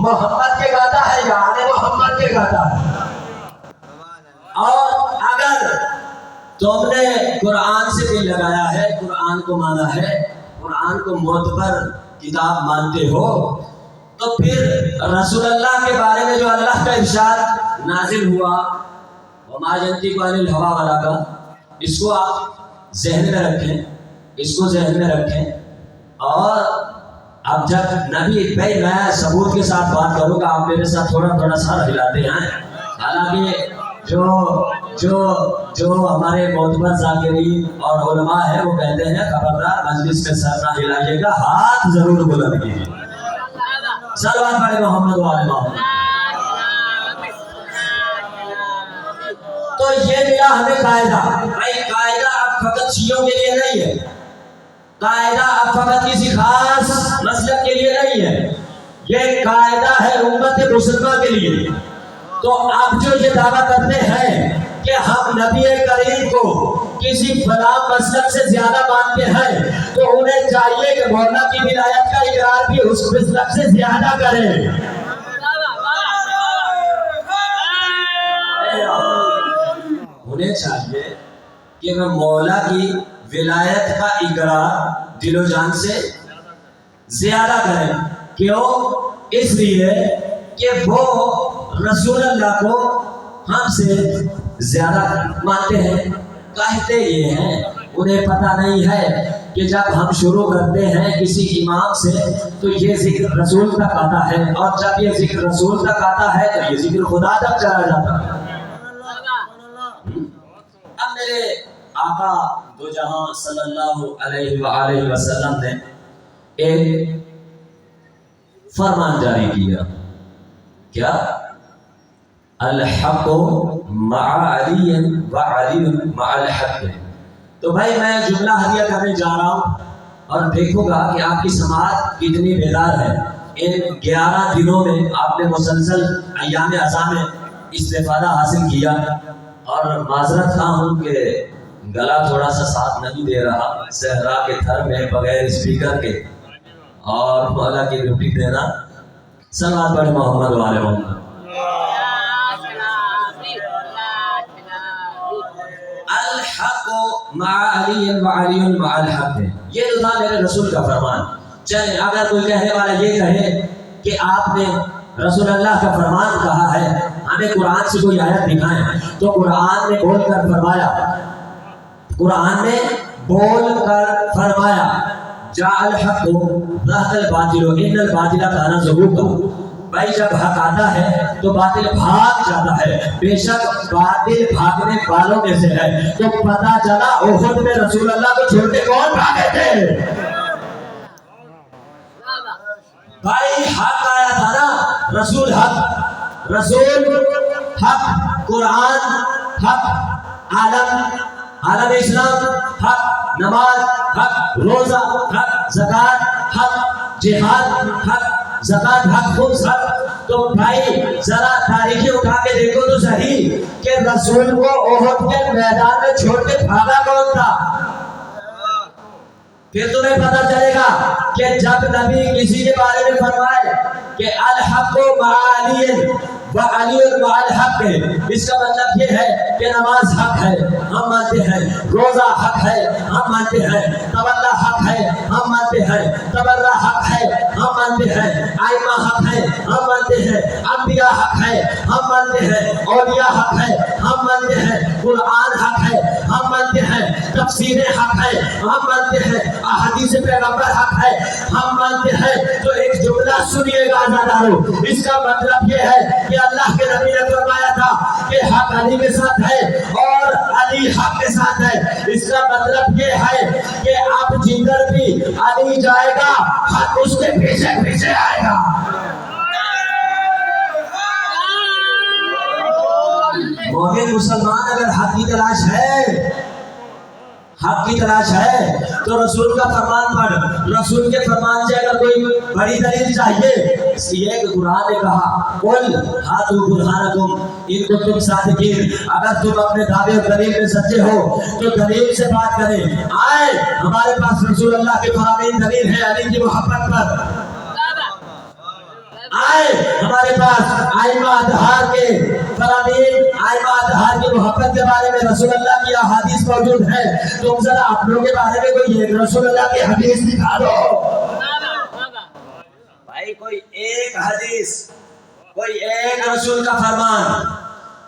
محمد کے گاتا ہے یا آل محمد کے گاتا ہے؟ اور اگر تم نے قرآن سے دل لگایا ہے، قرآن کو مانا ہے، قرآن کو معتبر کتاب مانتے ہو، تو پھر رسول اللہ کے بارے میں جو اللہ کا ارشاد نازل ہوا وما ينطق عن الهوى والا کا، اس کو آپ ذہن میں رکھیں، اس کو ذہن میں رکھیں۔ اور اب جب نبی بھائی میں ثبوت کے ساتھ بات کروں گا، آپ میرے ساتھ تھوڑا تھوڑا سا ہلاتے ہیں۔ حالانکہ جو ہمارے معتبر ذاکرین اور علماء ہیں وہ کہتے ہیں خبردار مجلس میں سر نہ ہلائیے گا، ہاتھ ضرور بلند کیجیے۔ صلوات پڑھیں محمد و آل محمد۔ تو یہ ملا ہمیں قاعدہ، بھائی قاعدہ اب فقط شیعوں کے لیے نہیں ہے، قاعدہ اب فقط کسی خاص مسلک کے لیے نہیں ہے، یہ قاعدہ ہے امت مسلمہ کے لیے۔ تو آپ جو یہ دعویٰ کرتے ہیں کہ ہم نبی کریم کو کسی فلاں مسلک سے زیادہ مانتے ہیں، تو انہیں چاہیے کہ مولا کی ولایت کا اقرار بھی اس مسلک سے زیادہ کریں۔ انہیں چاہیے کہ وہ مولا کی ولایت کا اقرار دل و جان سے زیادہ کریں۔ کیوں؟ اس لیے کہ وہ رسول اللہ کو ہم سے زیادہ مانتے ہیں۔ کہتے یہ ہیں انہیں پتہ نہیں ہے کہ جب ہم شروع کرتے ہیں کسی امام سے تو یہ ذکر رسول تک آتا ہے، اور جب یہ ذکر رسول تک آتا ہے تو یہ ذکر خدا تک چلا جاتا ہے۔ اب میرے آقا دو جہاں صلی اللہ علیہ وآلہ وسلم نے ایک فرمان جاری کیا، کیا؟ الحق مع علی وعلی مع الحق۔ تو بھائی میں جملہ ہدیہ کرنے جا رہا ہوں اور دیکھوں گا کہ آپ کی سماعت کتنی بیدار ہے۔ ان 11 دنوں میں آپ نے مسلسل ایام عزا میں استفادہ حاصل کیا، اور معذرت خواہ ہوں کہ گلا تھوڑا سا ساتھ نہیں دے رہا، صحرا کے تھر میں بغیر اسپیکر کے اور مولا کی ڈیوٹی دینا۔ صلوات پڑھیں محمد و آل محمد۔ الحق مع علی وعلی مع الحق، یہ تو تھا میرے رسول کا فرمان۔ چلیں اگر کوئی کہنے والا یہ کہے کہ آپ نے رسول اللہ کا فرمان کہا ہے، ہمیں قرآن سے کوئی آیت دکھائیں، تو قرآن نے بول کر فرمایا، قرآن نے بول کر فرمایا جاء الحق ذاق الباطل ان الباطل کان زہوقا۔ بھائی جب حق آتا ہے تو باطل بھاگ جاتا ہے، بے شک باطل بھاگنے والوں میں سے ہے۔ تو پتہ چلا احد میں رسول اللہ کو چھوڑ کے کون بھاگے تھے؟ بھائی حق آیا تھا نا، رسول حق، رسول حق، قرآن حق، عالم اسلام حق، نماز حق، روزہ حق، زکوٰۃ حق، جہاد حق، زکوٰۃ حق، خمس حق۔ تو بھائی ذرا تاریخی اٹھا کے دیکھو تو صحیح کہ رسول کو احد کے میدان میں چھوڑ کے بھاگا کون تھا؟ پھر تمہیں پتہ چلے گا کہ جب نبی کسی کے بارے میں فرمائے کہ الحق مع علی وعلی مع الحق، اس کا مطلب یہ ہے کہ نماز حق ہے، ہم مانتے ہیں، روزہ حق ہے، ہم مانتے ہیں، تولا حق ہے، ہم مانتے ہیں، تبرع حق ہے، ہم مانتے ہیں، ائمہ حق ہے، ہم مانتے ہیں، انبیاء حق ہے، ہم مانتے ہیں، اولیاء حق ہے، ہم مانتے ہیں، قرآن حق ہے، ہم مانتے ہیں، تفسیر حق ہے، ہم مانتے ہیں، احادیث پیغمبر حق ہے، ہم مانتے ہیں۔ تو ایک جملہ سنیے گا عزیزانو، اس کا مطلب یہ ہے کہ اللہ کے نبی نے فرمایا تھا کہ حق علی کے ساتھ ہے اور علی حق کے ساتھ ہے۔ اس کا مطلب یہ ہے کہ اب جدھر بھی علی جائے گا حق اس کے پیچھے پیچھے آئے گا۔ مومن مسلمان اگر حق کی تلاش ہے، حق کی تلاش ہے تو رسول کا فرمان پڑھ، رسول کے فرمان سے اگر کوئی بڑی دلیل چاہیے، اس لیے کہ قرآن نے کہا قل ہاتوا برہانکم ان کنتم صادقین، اگر تم اپنے دعوے اور دلیل میں سچے ہو تو دلیل سے بات کریں۔ آئے ہمارے پاس رسول اللہ کے فرامین دلیل ہے علی کی محبت پر۔ آئے ہمارے پاس آئمہ اطہار کے فرامین، آئمہ اطہار کی محبت کے بارے میں رسول اللہ کی احادیث موجود ہے. تم ذرا اپنوں کے بارے میں کوئی ایک رسول اللہ کی حدیث دکھا دو بھائی. کوئی ایک حدیث، کوئی ایک رسول کا فرمان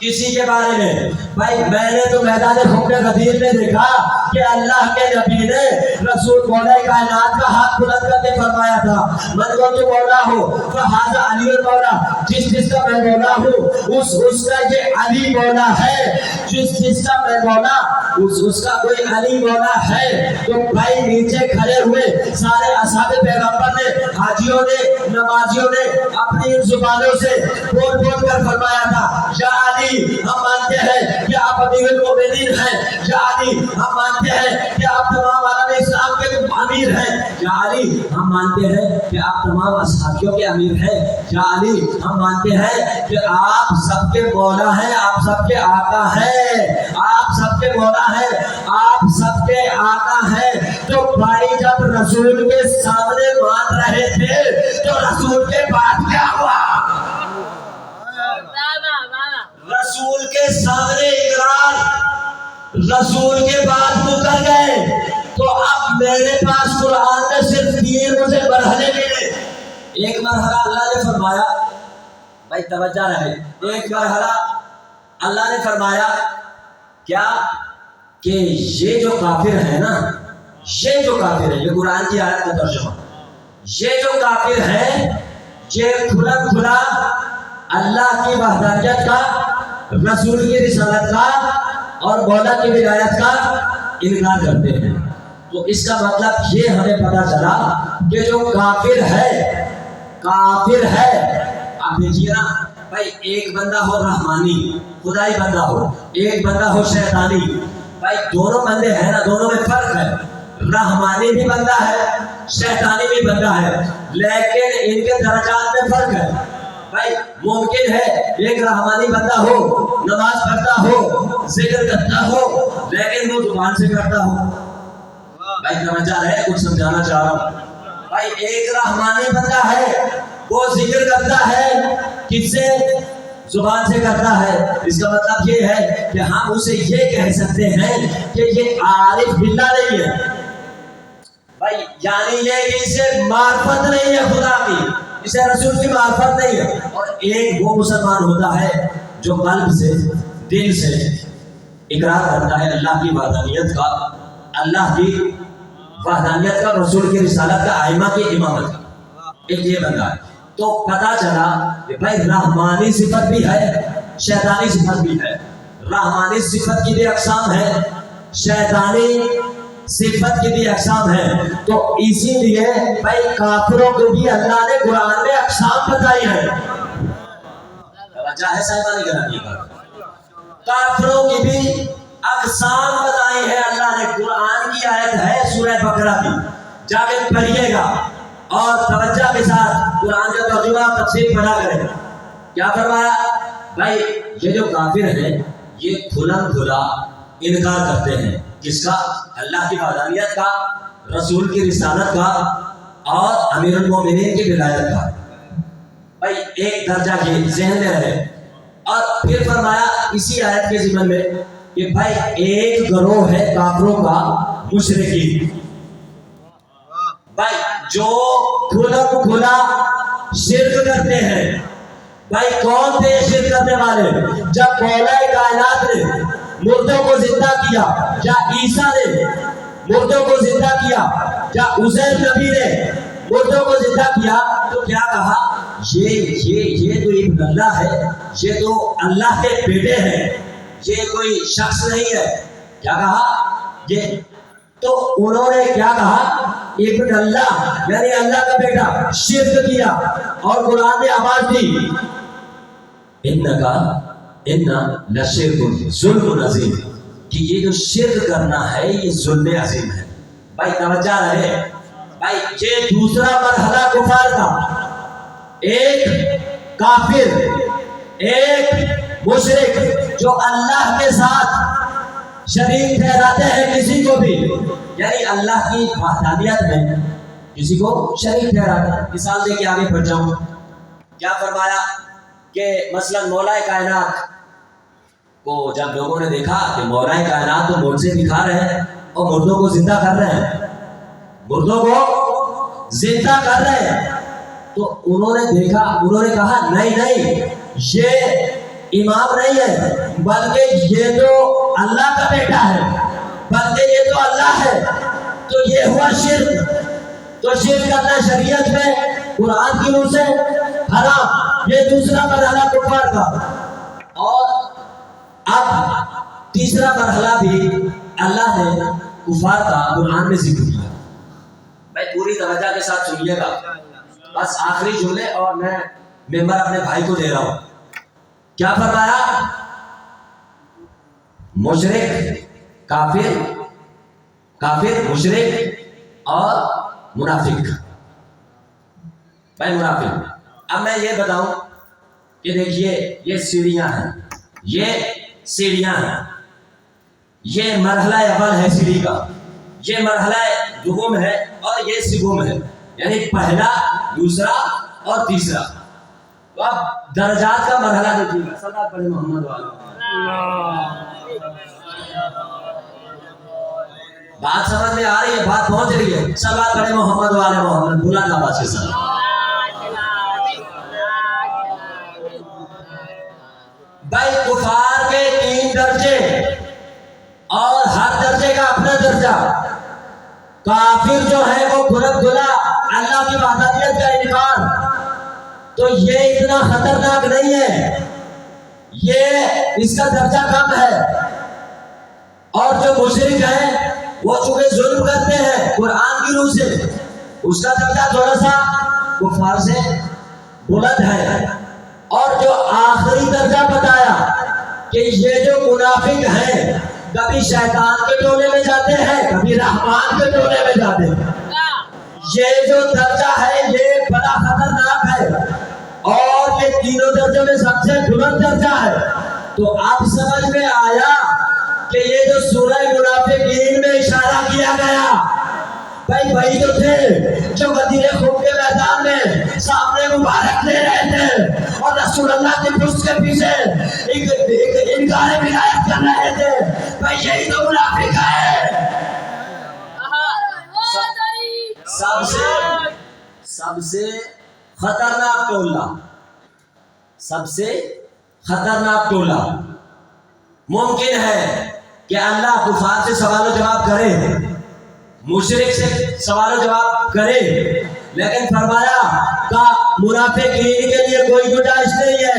کسی کے بارے میں. بھائی میں نے تو میدان حکم غدیر میں دیکھا کہ اللہ کے نبی نے رسول مولا کائنات کا ہاتھ بلند کر کے فرمایا تھا، من کو تو مولا ہو فہذا علی المولا، جس کا میں مولا ہوں اس کا یہ علی مولا ہے، جس کا میں مولا اس کا کوئی علی مولا ہے. تو بھائی نیچے کھڑے ہوئے سارے اصحاب پیغمبر نے، حاجیوں نے، نمازیوں نے اپنی زبانوں سے بول بول کر فرمایا تھا، یا علی ہم مانتے ہیں کہ آپ امیر المومنین ہیں، یا علی ہم مانتے ہیں کہ آپ تمام عالم اسلام کے امیر ہیں، یا علی ہم مانتے ہیں کہ آپ تمام اصحابیوں کے امیر ہیں، یا علی ہم مانتے ہیں کہ آپ سب کے مولا ہیں، آپ سب کے آقا ہیں، آپ سب کے مولا ہیں، آپ سب کے آقا ہیں. تو بھائی جب رسول کے سامنے مان رہے تھے تو رسول کے بعد کیا ہوا؟ رسول کے سامنے اقرار، رسول کے بعد مکر گئے. تو اب میرے پاس قرآن میں صرف 3 مجھے مرحلے ملے. ایک مرحلہ اللہ نے فرمایا، بھائی توجہ رہے، ایک مرحلہ اللہ نے فرمایا کیا کہ یہ جو کافر ہے نا، یہ جو کافر ہے، یہ قرآن کی آیت کا ترجمہ، یہ جو کافر ہے یہ کھلا کھلا اللہ کی وحدانیت کا، رسول کی رسالت کا اور مولا کی ولایت کا انکار کرتے ہیں. تو اس کا مطلب یہ ہمیں پتا چلا کہ جو کافر ہے، کافر ہے، آپ دیکھیے نا بھائی، ایک بندہ ہو رحمانی خدائی بندہ ہو، ایک بندہ ہو شیطانی. بھائی دونوں بندے ہیں نا، دونوں میں فرق ہے. رحمانی بھی بندہ ہے، شیطانی بھی بندہ ہے، لیکن ان کے درجات میں فرق ہے. بھائی ممکن ہے ایک رحمانی بندہ ہو، نماز پڑھتا ہو، ذکر کرتا ہو، لیکن وہ زبان سے کرتا ہو. بھائی سمجھا رہے، کچھ سمجھانا چاہ رہا ہوں. بھائی ایک رحمانی بندہ ہے، وہ ذکر کرتا ہے، کس سے؟ زبان سے کرتا ہے. اس کا مطلب یہ ہے کہ ہم اسے یہ کہہ سکتے ہیں کہ یہ عارف باللہ نہیں ہے. بھائی یعنی یہ کہ اسے معرفت نہیں ہے خدا کی، اسے رسول کی معرفت نہیں ہے. اور ایک وہ مسلمان ہوتا ہے جو قلب سے، دل سے اقرار کرتا ہے اللہ کی وحدانیت کا، اللہ کی وحدانیت کا، رسول کی رسالت کا، ائمہ کی امامت کا. ایک یہ بندہ ہے. تو پتا چلا کہ بھائی رحمانی صفت بھی ہے، شیطانی صفت بھی ہے. رحمانی صفت کی بھی اقسام ہے، شیطانی صفت کی بھی اقسام ہے. تو اسی لیے بھائی کافروں کو بھی اللہ نے قرآن میں اقسام بتائی ہے. چاہے صاحبانی گرانی کا کافروں کی بھی اقسام بتائی ہے اللہ نے. قرآن کی آیت ہے سورہ بقرہ کی، جا کے پڑھیے گا اور توجہ کے ساتھ قرآن کا ترجمہ تفسیر پڑھا کریں. کیا فرمایا؟ بھائی یہ جو کافر ہیں یہ کھلا کھلا انکار کرتے ہیں، کس کا؟ اللہ کی وحدانیت کا، رسول کی رسالت کا اور امیر المومنین کی ولایت کا. بھائی ایک درجہ یہ ذہن میں رہے. اور پھر فرمایا اسی آیت کے ضمن میں کہ بھائی ایک گروہ ہے کافروں کا، مشرکین. بھائی جو کھلا کھلا شرک کرتے ہیں. بھائی کون تھے شرک کرنے والے؟ جب مولا کائنات نے مردوں کو زندہ کیا، یا عیسیٰ نے مردوں کو زندہ کیا، یا عزیر نبی نے مردوں کو زندہ کیا، تو کیا کہا؟ یہ تو ابن اللہ ہے، یہ تو اللہ کے بیٹے ہیں، یہ کوئی شخص نہیں ہے. کیا کہا؟ یہ تو انہوں نے کیا کہا؟ ابن اللہ یعنی اللہ کا بیٹا. شرک کیا اور قرآن نے آواز دی، انکا انا لشرک ظلم عظیم، کہ یہ جو شرک کرنا ہے یہ ظلم عظیم ہے. بھائی توجہ رہے. بھائی یہ دوسرا مرحلہ کفار کا، ایک کافر، ایک مشرک جو اللہ کے ساتھ شریک ٹھہراتے ہیں کسی کو بھی، یعنی اللہ کی وحدانیت میں کسی کو شریک ٹھہراتے ہیں. مثال دے کے آگے بڑھ جاؤں. کیا فرمایا کہ مثلا مولا کائنات کو جب لوگوں نے دیکھا کہ مولا کائنات تو معجزے دکھا رہے ہیں اور مردوں کو زندہ کر رہے ہیں، مردوں کو زندہ کر رہے ہیں، تو انہوں نے دیکھا، انہوں نے کہا نہیں نہیں، یہ امام نہیں ہے، بلکہ یہ تو اللہ کا بیٹا ہے، بلکہ یہ تو اللہ ہے، تو یہ ہوا شرک۔ تو شرک کرنا شریعت میں قرآن کی روح سے حرام۔ یہ دوسرا مرحلہ کفار کا۔ اور اب تیسرا مرحلہ بھی اللہ نے کفار کا قرآن میں ذکر کیا۔ بھائی پوری توجہ کے ساتھ سنیے گا، بس آخری جملے اور میں ممبر اپنے بھائی کو دے رہا ہوں۔ کیا فرمایا؟ مشرک، کافر مشرک اور منافق۔ بھائی منافق، اب میں یہ بتاؤں کہ دیکھیے یہ سیڑھیاں ہیں، یہ مرحلہ اول ہے سیڑھی کا، یہ مرحلہ دوم ہے اور یہ سوم ہے، یعنی پہلا، دوسرا اور تیسرا۔ تو اب درجات کا مرحلہ دیکھیے گا۔ صلوات پڑھیں محمد والے۔ بات سمجھ میں آ رہی ہے؟ بات پہنچ رہی ہے؟ صلوات پڑھیں محمد والے محمد، بلند آواز کے ساتھ۔ بھائی کفار کے 3 درجے اور ہر درجے کا اپنا درجہ۔ کافر جو ہے وہ کھلم کھلا اللہ کی وحدانیت کا انکار، تو یہ اتنا خطرناک نہیں ہے، یہ اس کا درجہ کم ہے۔ اور جو مشرک ہیں وہ چونکہ ظلم کرتے ہیں قرآن کی روح سے، اس کا درجہ تھوڑا سا کفار سے بلند ہے۔ اور جو آخری درجہ بتایا کہ یہ جو منافق ہیں کبھی شیطان کے ٹولے میں جاتے ہیں، کبھی رحمان کے ٹولے میں جاتے ہیں، یہ جو درجہ ہے یہ بڑا خطرناک ہے، اور یہ تینوں درجوں میں سب سے بلند درجہ ہے۔ تو اب سمجھ میں آیا کہ یہ جو سورہ منافقین میں اشارہ کیا گیا، بھائی وہی تو تھے جو غدیر خون کے میدان میں سامنے مبارک لے رہے تھے اور رسول اللہ کے پشت کے پیچھے انکار ولایت کر رہے تھے۔ بھائی یہی تو منافق ہے۔ سب سے خطرناک ٹولہ، سب سے خطرناک ٹولہ۔ ممکن ہے کہ اللہ کفار سے سوال و جواب کرے، مشرک سے سوال و جواب کرے، لیکن فرمایا کہ منافقین کے لیے کوئی گنجائش نہیں ہے۔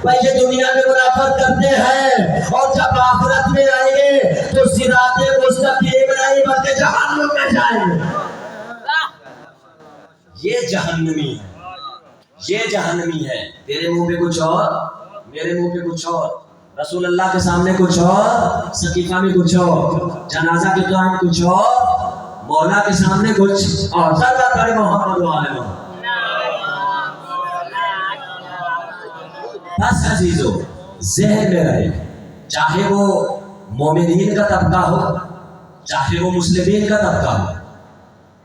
بھائی یہ دنیا میں منافقت کرتے ہیں اور جب آخرت میں آئیں گے تو صراط مستقیم نہیں بلکہ جہنم میں جائیں گے۔ یہ جہنمی ہے، یہ جہنمی ہے۔ تیرے منہ پہ کچھ اور، میرے منہ پہ کچھ اور، رسول اللہ کے سامنے کچھ اور، سقیفہ میں کچھ اور، جنازہ کے دوران کچھ اور، مولا کے سامنے کچھ اور۔ صلوات پڑھیں محمد والے محمد۔ بس عزیزو ذہن میں رہے، چاہے وہ مومنین کا طبقہ ہو، چاہے وہ مسلمین کا طبقہ ہو،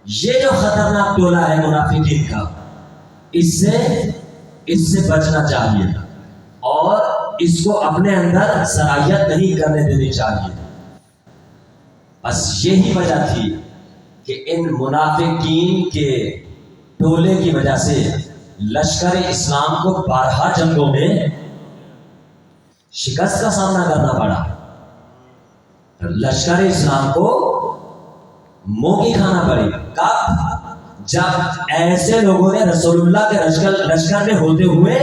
یہ جو خطرناک ٹولہ ہے منافقین کا، اس سے بچنا چاہیے اور اس کو اپنے اندر صلاحیت نہیں کرنے دینی چاہیے۔ بس یہی وجہ تھی کہ ان منافقین کے ٹولے کی وجہ سے لشکر اسلام کو 12 جنگوں میں شکست کا سامنا کرنا پڑا۔ لشکر اسلام کو منہ کی کھانا پڑی۔ کب؟ جب ایسے لوگوں نے رسول اللہ کے لشکر میں ہوتے ہوئے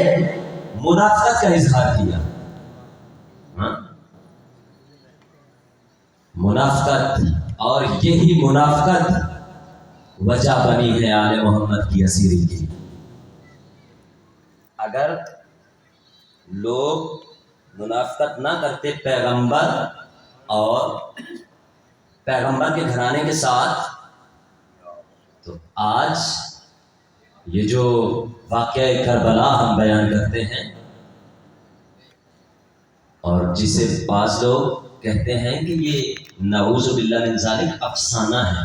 منافقت کا اظہار کیا۔ منافقت، اور یہی منافقت وجہ بنی ہے آل محمد کی اسیری کی۔ اگر لوگ منافقت نہ کرتے پیغمبر اور پیغمبر کے گھرانے کے ساتھ، تو آج یہ جو واقعہ کربلا ہم بیان کرتے ہیں اور جسے بعض لوگ کہتے ہیں کہ یہ نعوذ باللہ من ذالک افسانہ ہے،